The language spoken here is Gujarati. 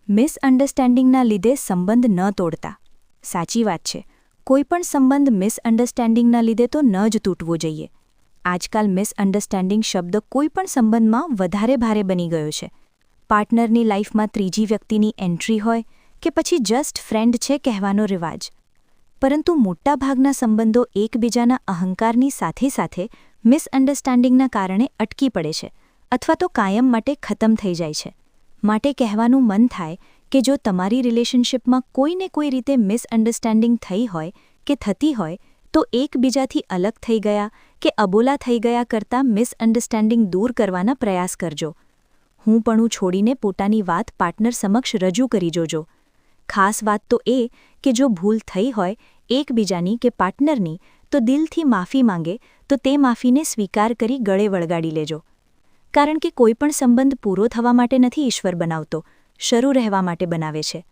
મિસઅન્ડરસ્ટેન્ડિંગના લીધે સંબંધ ન તોડતા. સાચી વાત છે. કોઈપણ સંબંધ મિસઅન્ડરસ્ટેન્ડિંગના લીધે તો ન જ તૂટવો જોઈએ. આજકાલ મિસઅન્ડરસ્ટેન્ડિંગ શબ્દ કોઈપણ સંબંધમાં વધારે ભારે બની ગયો છે. પાર્ટનરની લાઈફમાં ત્રીજી વ્યક્તિની એન્ટ્રી હોય કે પછી જસ્ટ ફ્રેન્ડ છે કહેવાનો રિવાજ. પરંતુ મોટાભાગના સંબંધો એકબીજાના અહંકારની સાથે સાથે મિસઅન્ડરસ્ટેન્ડિંગના કારણે અટકી પડે છે અથવા તો કાયમ માટે ખતમ થઈ જાય છે. માટે કહેવાનું મન થાય કે જો તમારી રિલેશનશિપમાં કોઈને કોઈ રીતે મિસઅન્ડરસ્ટેન્ડિંગ થઈ હોય કે થતી હોય તો એકબીજાથી અલગ થઈ ગયા કે અબોલા થઈ ગયા કરતાં મિસઅન્ડરસ્ટેન્ડિંગ દૂર કરવાના પ્રયાસ કરજો. હુંપણું છોડીને પોતાની વાત પાર્ટનર સમક્ષ રજૂ કરી જોજો. ખાસ વાત તો એ કે જો ભૂલ થઈ હોય એકબીજાની કે પાર્ટનરની તો દિલથી માફી માંગે તો તે માફીને સ્વીકાર કરી ગળે વળગાડી લેજો. કારણ કે કોઈપણ સંબંધ પૂરો થવા માટે નથી ઈશ્વર બનાવતો, શરૂ રહેવા માટે બનાવે છે.